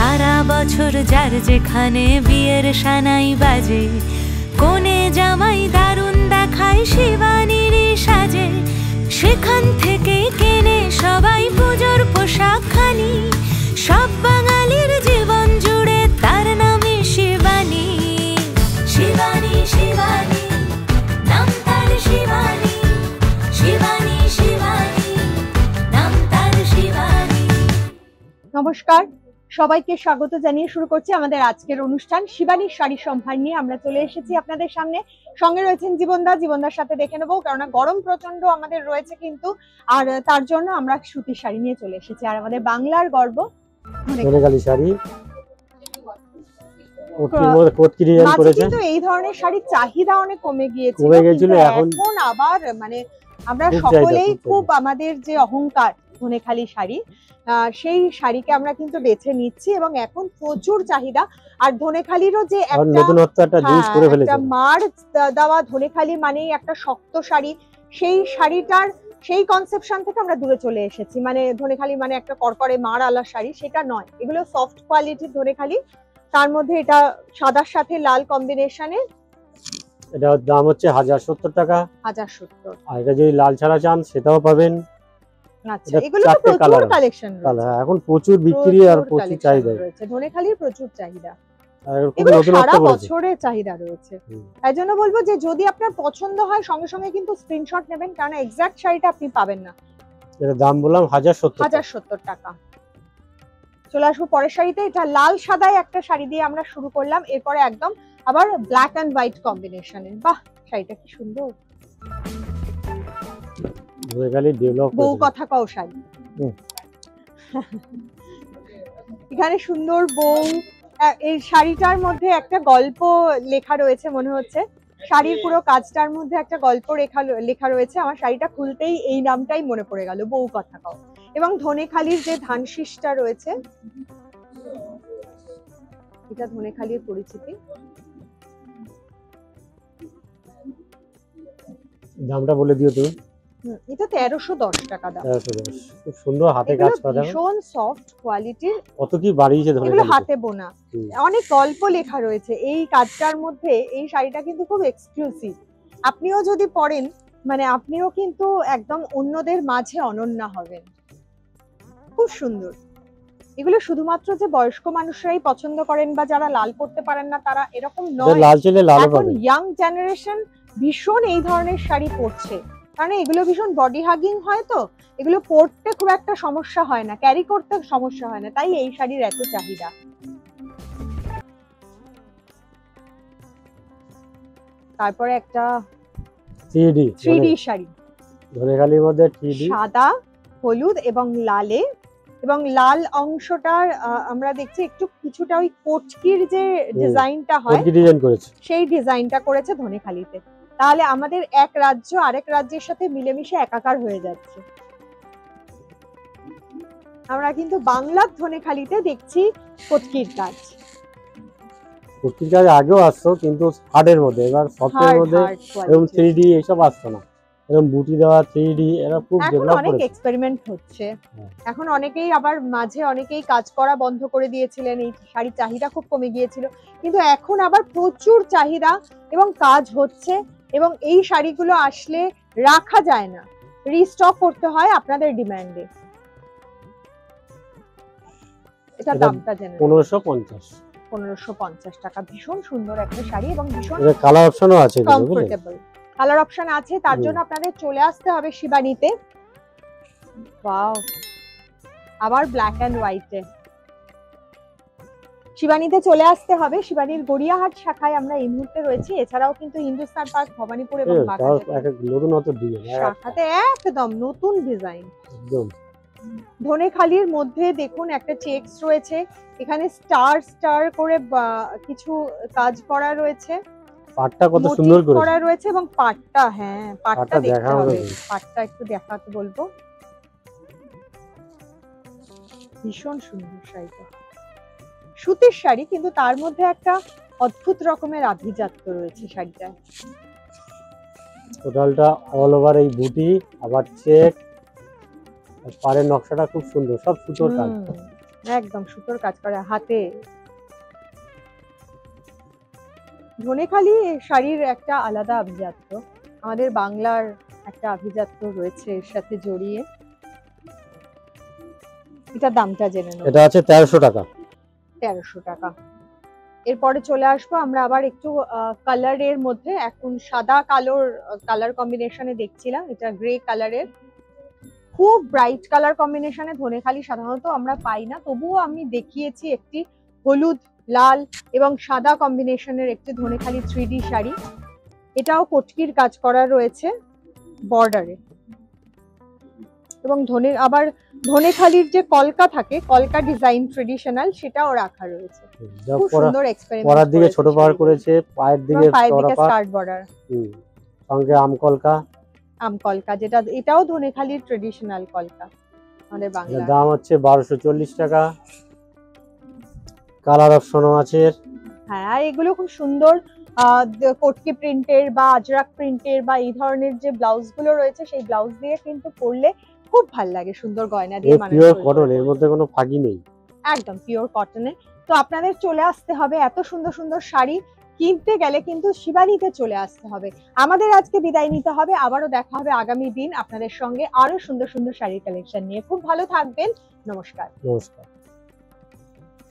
সারা বছর যার যেখানে বিয়ের সানাই বাজে, কোণে জামাই দারুণ দেখায় শিবানীর সাজে, সেখান থেকে কেনে সবাই পুজোর পোশাক খানি। সব বাঙালির জীবন জুড়ে তার নামে শিবানী। শিবানী শিবানী নাম তার শিবানী, শিবানী শিবানী নাম তার শিবানী। নমস্কার, সবাইকে স্বাগত জানিয়ে শুরু করছি আমাদের আজকের অনুষ্ঠান শিবানীর শাড়ি সম্ভার নিয়ে। আমরা চলে এসেছি আপনাদের সামনে, সঙ্গে রয়েছেন জীবনদার সাথে দেখে নেবো, কেননা গরম প্রচন্ড আমাদের রয়েছে কিন্তু, আর তার জন্য আমরা সুতির শাড়ি নিয়ে চলে এসেছি। আর আমাদের বাংলার গর্ব ধনেখালি শাড়ি, কিন্তু এই ধরনের শাড়ির চাহিদা অনেক কমে গিয়েছিল, এখন আবার মানে আমরা সকলেই খুব আমাদের যে অহংকার ধনেখালি শাড়ি, সেই শাড়িকে আমরা কিন্তু বেছে নিচ্ছি এবং এখন প্রচুর চাহিদা। আর ধনেখালিরও যে একটা মার দেওয়া, ধনেখালি মানেই একটা শক্ত শাড়ি, সেই শাড়িটার সেই কনসেপশন থেকে আমরা দূরে চলে এসেছি। মানে ধনেখালি মানে একটা করকরে মার আলা শাড়ি, সেটা নয়, এগুলো সফট কোয়ালিটির ধনেখালি। তার মধ্যে এটা সাদার সাথে লাল কম্বিনেশনে, এটার দাম হচ্ছে 1070 টাকা। 1070। আর এটা যদি লাল ছাড়া চান সেটাও পাবেন। আচ্ছা, এগুলো তো প্রচুর কালেকশন রয়েছে, এখন প্রচুর বিক্রি আর প্রচুর চাহিদা রয়েছে, ধনেখালির প্রচুর চাহিদা, আর সারা বছরের চাহিদা রয়েছে। তাই জন্য বলবো যে যদি আপনার পছন্দ হয় সঙ্গে সঙ্গে কিন্তু স্ক্রিনশট নেবেন, কারণ এক্সাক্ট শাড়িটা আপনি পাবেন না। এর দাম বললাম 1070 টাকা। চলে আসবো পরের শাড়িতে। এটা লাল সাদায় একটা শাড়ি দিয়ে আমরা শুরু করলাম, এরপরে একদম আবার ব্ল্যাক এন্ড হোয়াইট কম্বিনেশনে। বাহ, শাড়িটা কি সুন্দর, বউ কথা কও শাড়ি। এখানে সুন্দর বউ, এই শাড়িটার মধ্যে একটা গল্প লেখা রয়েছে মনে হচ্ছে, শাড়ির পুরো কাজটার মধ্যে একটা গল্প লেখা রয়েছে। আমার শাড়িটা খুলতেই এই নামটাই মনে পড়ে গেল, বউ কথা কও। এবং ধনেখালির যে ধান শীষটা রয়েছে, এটা ধনেখালির পরিচিতি। দামটা বলে দিও তুমি। এটা 1310 টাকা দাম। 1310, খুব সুন্দর হাতে কাজ করা, ভীষণ সফট কোয়ালিটির। কত কি বাড়িয়েছে ধনেখালি, এগুলো হাতে বোনা, অনেক গল্প লেখা রয়েছে এই কাজটার মধ্যে। এই শাড়িটা কিন্তু খুব এক্সক্লুসিভ, আপনিও যদি পরেন মানে আপনিও কিন্তু একদম অন্যদের মাঝে অনন্য হবেন। খুব সুন্দর। এগুলো শুধুমাত্র যে বয়স্ক মানুষরাই পছন্দ করেন বা যারা লাল পরতে পারেন না তারা, এরকম নয়। এখন ইয়াং জেনারেশন ভীষণ এই ধরনের শাড়ি পরছে, কারণ এগুলো ভীষণ বডি হাগিং হয়, তো এগুলো পরতে খুব একটা সমস্যা হয় না, ক্যারি করতে সমস্যা হয় না, তাই এই শাড়ির এত চাহিদা। তারপরে একটা 3D শাড়ি, ধনেখালির মধ্যে 3D, সাদা হলুদ এবং লালে, এবং লাল অংশটার আমরা দেখছি একটু কিছুটা ওই কোটকির যে ডিজাইনটা হয় সেই ডিজাইনটা করেছে ধনেখালিতে। তাহলে আমাদের এক রাজ্য আরেক রাজ্যের সাথে মিলেমিশে একাকার হয়ে যাচ্ছে। আমরা কিন্তু বাংলার ধনেখালিতে দেখছি কোটকির কাজ। কোটকির কাজ আগেও আসতো কিন্তু হার্ডের মধ্যে, এবার সফটের মধ্যে এরকম 3D এইসব আসতো না, এরকম বুটি দেওয়া 3D এরা খুব ডেভেলপ করেছে। অনেক এক্সপেরিমেন্ট হচ্ছে এখন, অনেকেই আবার মাঝে অনেকেই কাজ করা বন্ধ করে দিয়েছিলেন, এই শাড়ির চাহিদা খুব কমে গিয়েছিল, কিন্তু এখন আবার প্রচুর চাহিদা এবং কাজ হচ্ছে। এবং এই শাড়িগুলো আসলে রাখা যায় না, রিস্টক করতে হয় আপনাদের ডিমান্ডে। এটা দামটা জেনে 1550 টাকা। ভীষণ সুন্দর একটা শাড়ি এবং ভীষণ কালার অপশনও আছে, কমফোর্টেবল কালার অপশন আছে। তার জন্য আপনাদের চলে আসতে হবে শিবানীতে। ওয়াও, আবার ব্ল্যাক এন্ড হোয়াইটে শিবানীতে চলে আসতে হবে। শিবানীর গড়িয়াহাট শাখায় আমরা এই মুহূর্তে রয়েছি, এছাড়াও কিন্তু হিন্দুস্তান পার্ক, ভবানীপুর এবং শাখাতে একদম নতুন ডিজাইন। ধনেখালির মধ্যে দেখুন একটা চেকস রয়েছে, এখানে স্টার করে কিছু কাজ করা রয়েছে, পাটটা কত সুন্দর করা রয়েছে এবং পাটটা, হ্যাঁ পাটটা দেখতে হবে, পাটটা একটু দেখাতে বলবো। ভীষণ সুন্দর শাড়িটা, সুতির শাড়ি কিন্তু তার মধ্যে একটা অদ্ভুত রকমের আভিজাত্য রয়েছে শাড়িটা। টোটালটা অল ওভার এই বুটি, আবার চেক, পাড়ের নকশাটা খুব সুন্দর, সব সুতোর কাজ। একদম সুতোর কাজ করা হাতে। ধনেখালি শাড়ির একটা আলাদা আভিজাত্য, আমাদের বাংলার একটা আভিজাত্য রয়েছে এর সাথে জড়িয়ে। এটা দামটা জেনে নেব। এটা আছে 1300 টাকা। 1300 টাকা। এরপরে চলে আসবো আমরা আবার একটু কালারের মধ্যে, এখন সাদা কালোর কালার কম্বিনেশনে দেখছিলাম, এটা গ্রে কালারের, খুব ব্রাইট কালার কম্বিনেশনে ধনেখালি সাধারণত আমরা পাই না, তবুও আমি দেখিয়েছি একটি হলুদ লাল এবং সাদা কম্বিনেশনের একটি ধনেখালি 3D শাড়ি। এটাও কটকির কাজ করা রয়েছে বর্ডারে, এবং আবার ধনেখালির যে কলকা থাকে, কলকা ডিজাইন ট্রেডিশনাল, সেটাও রাখা রয়েছে। খুব সুন্দর এক্সপেরিমেন্ট, পরার দিকে ছোট পার করেছে, পায়ের দিকে স্কার্ট বর্ডার, সঙ্গে আম কলকা, যেটা এটাও ধনেখালির ট্রেডিশনাল কলকা আমাদের বাংলা। দাম হচ্ছে 1240 টাকা। কালার অপশনও আছে। হ্যাঁ, এগুলো খুব সুন্দর কটকি প্রিন্টের বা আজরাক প্রিন্টের বা এই ধরনের যে ব্লাউজ গুলো রয়েছে, সেই ব্লাউজ দিয়ে কিন্তু পরলে খুব ভালো লাগে, সুন্দর গয়না দিয়ে। পিওর কটন, এর মধ্যে কোনো ফাঁকি নেই, একদম পিওর কটনে। তো আপনাদের চলে আসতে হবে, এত সুন্দর সুন্দর শাড়ি কিনতে গেলে কিন্তু শিবানীতে চলে আসতে হবে। আমাদের আজকে বিদায় নিতে হবে, আবারও দেখা হবে আগামী দিন আপনাদের সঙ্গে আরো সুন্দর সুন্দর শাড়ির কালেকশন নিয়ে। খুব ভালো থাকবেন, নমস্কার। নমস্কার।